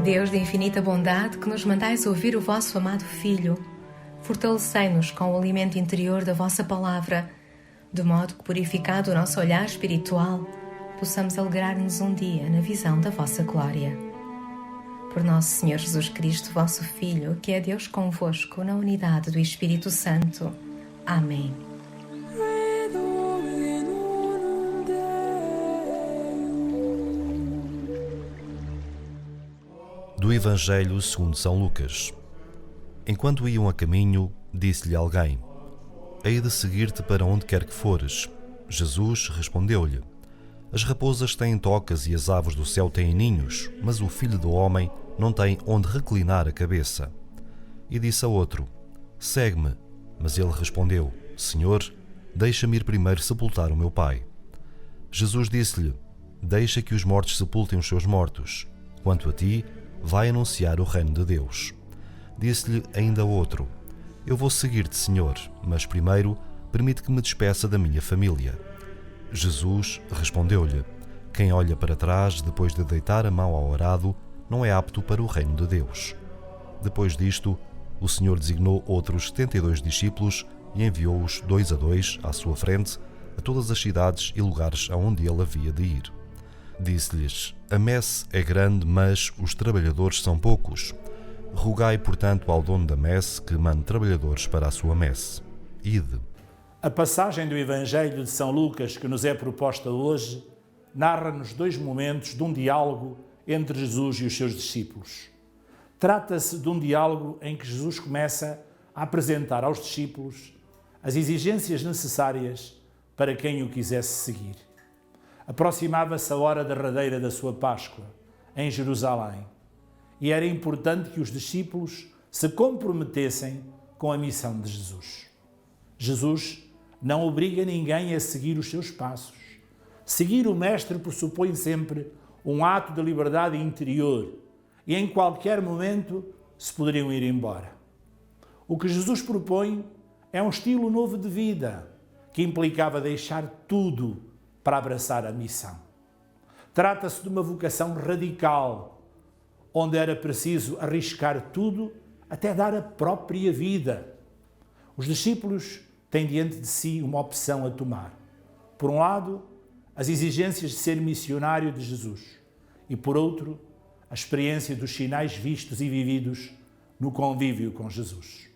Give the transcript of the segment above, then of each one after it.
Deus de infinita bondade, que nos mandais ouvir o vosso amado Filho, fortalecei-nos com o alimento interior da vossa palavra, de modo que, purificado o nosso olhar espiritual, possamos alegrar-nos um dia na visão da vossa glória. Por nosso Senhor Jesus Cristo, vosso Filho, que é Deus convosco, na unidade do Espírito Santo. Amém. Do Evangelho segundo São Lucas. Enquanto iam a caminho, disse-lhe alguém: Hei de seguir-te para onde quer que fores. Jesus respondeu-lhe: As raposas têm tocas e as aves do céu têm ninhos, mas o Filho do Homem não tem onde reclinar a cabeça. E disse a outro: Segue-me. Mas ele respondeu: Senhor, deixa-me ir primeiro sepultar o meu pai. Jesus disse-lhe: Deixa que os mortos sepultem os seus mortos. Quanto a ti, vai anunciar o reino de Deus. Disse-lhe ainda outro: Eu vou seguir-te, Senhor, mas primeiro permite que me despeça da minha família. Jesus respondeu-lhe: Quem olha para trás depois de deitar a mão ao arado não é apto para o reino de Deus. Depois disto, o Senhor designou outros 72 discípulos e enviou-os 2 a 2 à sua frente a todas as cidades e lugares aonde ele havia de ir. Disse-lhes: A messe é grande, mas os trabalhadores são poucos. Rogai, portanto, ao dono da messe que mande trabalhadores para a sua messe. Ide. A passagem do Evangelho de São Lucas que nos é proposta hoje narra-nos 2 momentos de um diálogo entre Jesus e os seus discípulos. Trata-se de um diálogo em que Jesus começa a apresentar aos discípulos as exigências necessárias para quem o quisesse seguir. Aproximava-se a hora derradeira da sua Páscoa, em Jerusalém, e era importante que os discípulos se comprometessem com a missão de Jesus. Jesus não obriga ninguém a seguir os seus passos. Seguir o Mestre pressupõe sempre um ato de liberdade interior e em qualquer momento se poderiam ir embora. O que Jesus propõe é um estilo novo de vida que implicava deixar tudo para abraçar a missão. Trata-se de uma vocação radical, onde era preciso arriscar tudo até dar a própria vida. Os discípulos têm diante de si uma opção a tomar. Por um lado, as exigências de ser missionário de Jesus e, por outro, a experiência dos sinais vistos e vividos no convívio com Jesus.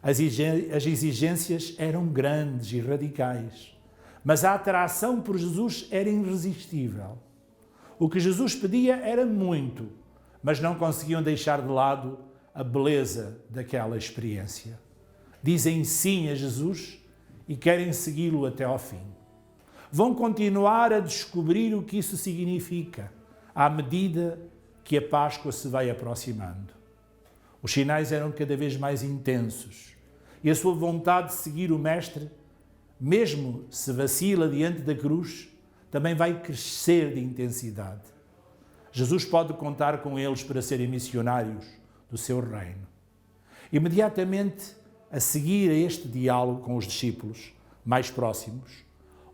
As exigências eram grandes e radicais, mas a atração por Jesus era irresistível. O que Jesus pedia era muito, mas não conseguiam deixar de lado a beleza daquela experiência. Dizem sim a Jesus e querem segui-lo até ao fim. Vão continuar a descobrir o que isso significa, à medida que a Páscoa se vai aproximando. Os sinais eram cada vez mais intensos e a sua vontade de seguir o Mestre, mesmo se vacila diante da cruz, também vai crescer de intensidade. Jesus pode contar com eles para serem missionários do seu reino. Imediatamente a seguir a este diálogo com os discípulos mais próximos,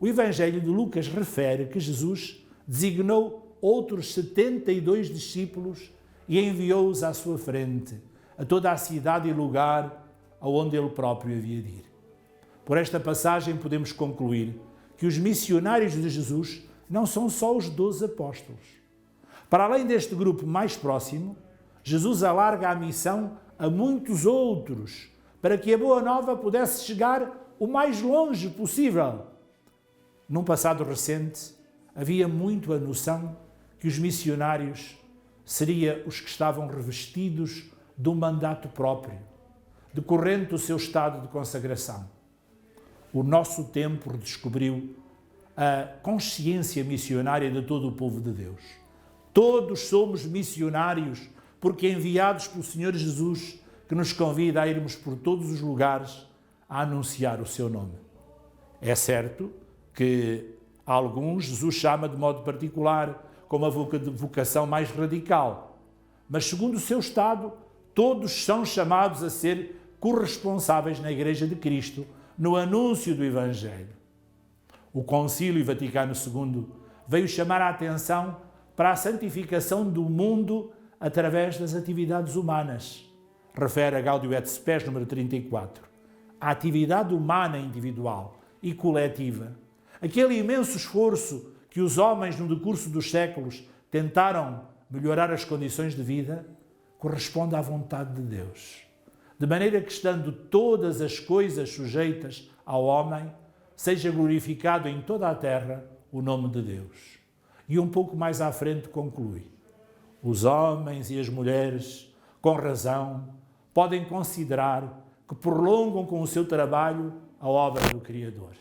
o Evangelho de Lucas refere que Jesus designou outros 72 discípulos e enviou-os à sua frente, a toda a cidade e lugar aonde ele próprio havia de ir. Por esta passagem podemos concluir que os missionários de Jesus não são só os 12 apóstolos. Para além deste grupo mais próximo, Jesus alarga a missão a muitos outros, para que a Boa Nova pudesse chegar o mais longe possível. Num passado recente, havia muito a noção que os missionários seriam os que estavam revestidos de um mandato próprio, decorrente do seu estado de consagração. O nosso tempo redescobriu a consciência missionária de todo o povo de Deus. Todos somos missionários porque enviados pelo Senhor Jesus, que nos convida a irmos por todos os lugares a anunciar o seu nome. É certo que alguns Jesus chama de modo particular, com uma vocação mais radical, mas segundo o seu estado, todos são chamados a ser corresponsáveis na Igreja de Cristo, no anúncio do Evangelho. O Concílio Vaticano II veio chamar a atenção para a santificação do mundo através das atividades humanas, refere a Gaudium et Spes número 34. A atividade humana individual e coletiva, aquele imenso esforço que os homens no decurso dos séculos tentaram melhorar as condições de vida, corresponde à vontade de Deus. De maneira que, estando todas as coisas sujeitas ao homem, seja glorificado em toda a terra o nome de Deus. E um pouco mais à frente conclui: os homens e as mulheres, com razão, podem considerar que prolongam com o seu trabalho a obra do Criador.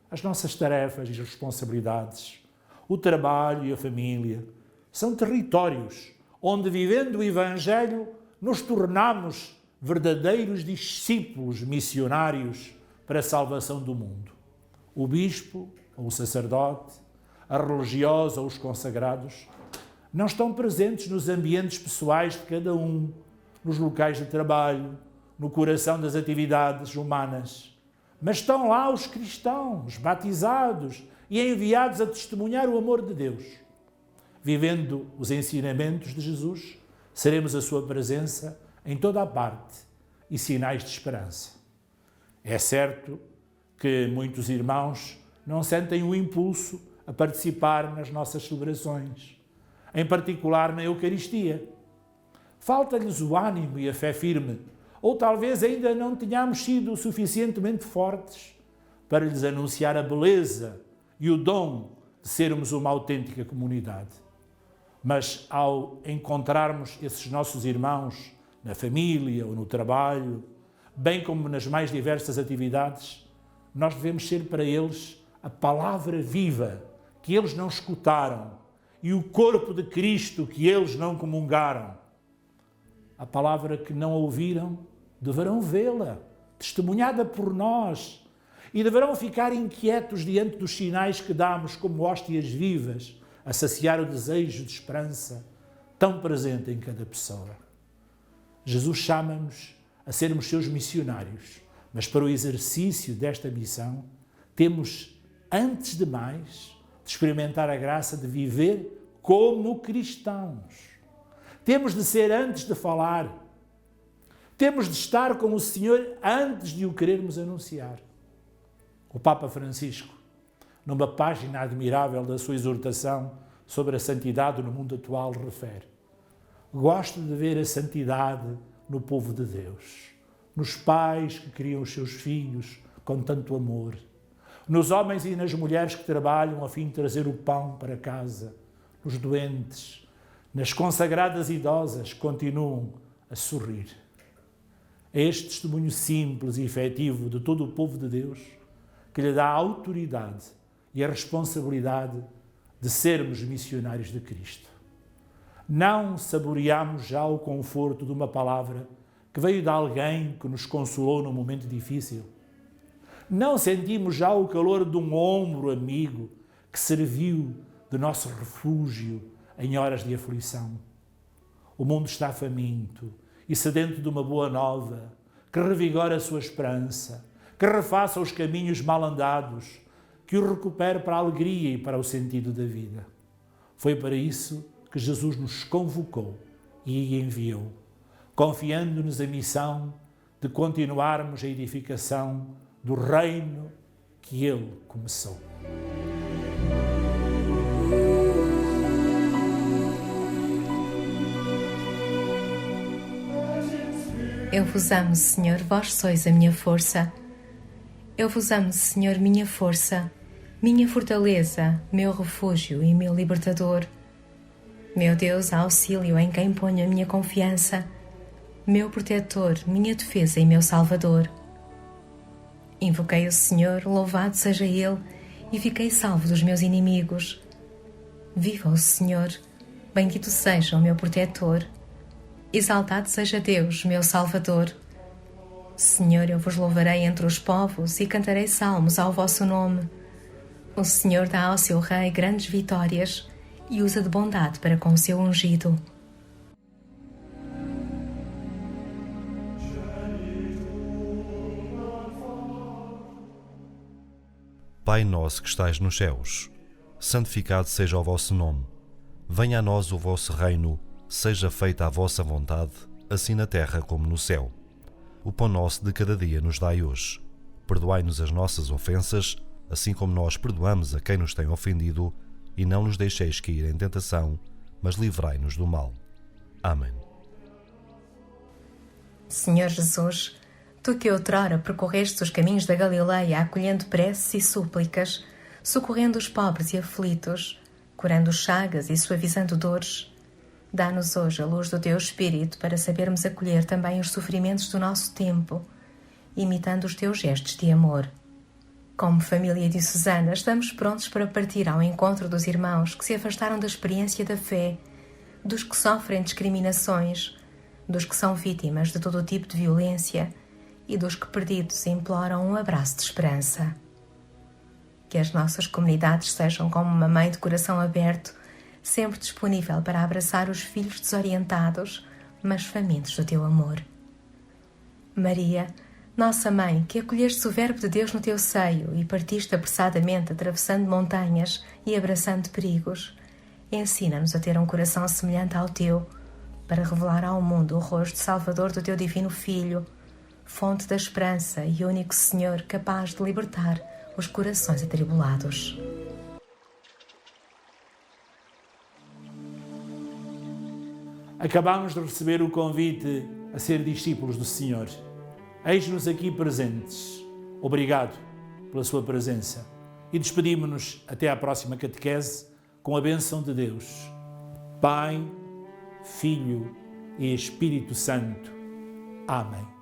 As nossas tarefas e responsabilidades, o trabalho e a família, são territórios onde, vivendo o Evangelho, nos tornamos verdadeiros discípulos missionários para a salvação do mundo. O bispo ou o sacerdote, a religiosa ou os consagrados, não estão presentes nos ambientes pessoais de cada um, nos locais de trabalho, no coração das atividades humanas. Mas estão lá os cristãos, batizados e enviados a testemunhar o amor de Deus. Vivendo os ensinamentos de Jesus, seremos a sua presença em toda a parte e sinais de esperança. É certo que muitos irmãos não sentem o impulso a participar nas nossas celebrações, em particular na Eucaristia. Falta-lhes o ânimo e a fé firme, ou talvez ainda não tenhamos sido suficientemente fortes para lhes anunciar a beleza e o dom de sermos uma autêntica comunidade. Mas ao encontrarmos esses nossos irmãos na família ou no trabalho, bem como nas mais diversas atividades, nós devemos ser para eles a palavra viva que eles não escutaram e o corpo de Cristo que eles não comungaram. A palavra que não ouviram, deverão vê-la, testemunhada por nós, e deverão ficar inquietos diante dos sinais que damos como hóstias vivas a saciar o desejo de esperança tão presente em cada pessoa. Jesus chama-nos a sermos seus missionários, mas para o exercício desta missão temos, antes de mais, de experimentar a graça de viver como cristãos. Temos de ser antes de falar. Temos de estar com o Senhor antes de o querermos anunciar. O Papa Francisco, numa página admirável da sua exortação sobre a santidade no mundo atual, refere: gosto de ver a santidade no povo de Deus, nos pais que criam os seus filhos com tanto amor, nos homens e nas mulheres que trabalham a fim de trazer o pão para casa, nos doentes, nas consagradas idosas que continuam a sorrir. É este testemunho simples e efetivo de todo o povo de Deus que lhe dá a autoridade e a responsabilidade de sermos missionários de Cristo. Não saboreamos já o conforto de uma palavra que veio de alguém que nos consolou num momento difícil. Não sentimos já o calor de um ombro amigo que serviu de nosso refúgio em horas de aflição. O mundo está faminto e sedento de uma boa nova que revigore a sua esperança, que refaça os caminhos mal andados, que o recupere para a alegria e para o sentido da vida. Foi para isso que Jesus nos convocou e enviou, confiando-nos a missão de continuarmos a edificação do reino que Ele começou. Eu vos amo, Senhor, vós sois a minha força. Eu vos amo, Senhor, minha força, minha fortaleza, meu refúgio e meu libertador. Meu Deus, auxílio em quem ponho a minha confiança, meu protetor, minha defesa e meu salvador. Invoquei o Senhor, louvado seja Ele, e fiquei salvo dos meus inimigos. Viva o Senhor, bendito seja o meu protetor. Exaltado seja Deus, meu Salvador. Senhor, eu vos louvarei entre os povos e cantarei salmos ao vosso nome. O Senhor dá ao seu rei grandes vitórias e usa de bondade para com o seu ungido. Pai nosso que estais nos céus, santificado seja o vosso nome. Venha a nós o vosso reino. Seja feita a vossa vontade, assim na terra como no céu. O pão nosso de cada dia nos dai hoje. Perdoai-nos as nossas ofensas, assim como nós perdoamos a quem nos tem ofendido, e não nos deixeis cair em tentação, mas livrai-nos do mal. Amém. Senhor Jesus, tu que outrora percorreste os caminhos da Galileia acolhendo preces e súplicas, socorrendo os pobres e aflitos, curando chagas e suavizando dores, dá-nos hoje a luz do teu Espírito para sabermos acolher também os sofrimentos do nosso tempo, imitando os teus gestos de amor. Como família diocesana, estamos prontos para partir ao encontro dos irmãos que se afastaram da experiência da fé, dos que sofrem discriminações, dos que são vítimas de todo o tipo de violência e dos que perdidos imploram um abraço de esperança. Que as nossas comunidades sejam como uma mãe de coração aberto, sempre disponível para abraçar os filhos desorientados, mas famintos do teu amor. Maria, nossa Mãe, que acolheste o Verbo de Deus no teu seio e partiste apressadamente atravessando montanhas e abraçando perigos, ensina-nos a ter um coração semelhante ao teu, para revelar ao mundo o rosto salvador do teu divino Filho, fonte da esperança e único Senhor capaz de libertar os corações atribulados. Acabamos de receber o convite a ser discípulos do Senhor. Eis-nos aqui presentes. Obrigado pela sua presença. E despedimos-nos até à próxima catequese com a bênção de Deus. Pai, Filho e Espírito Santo. Amém.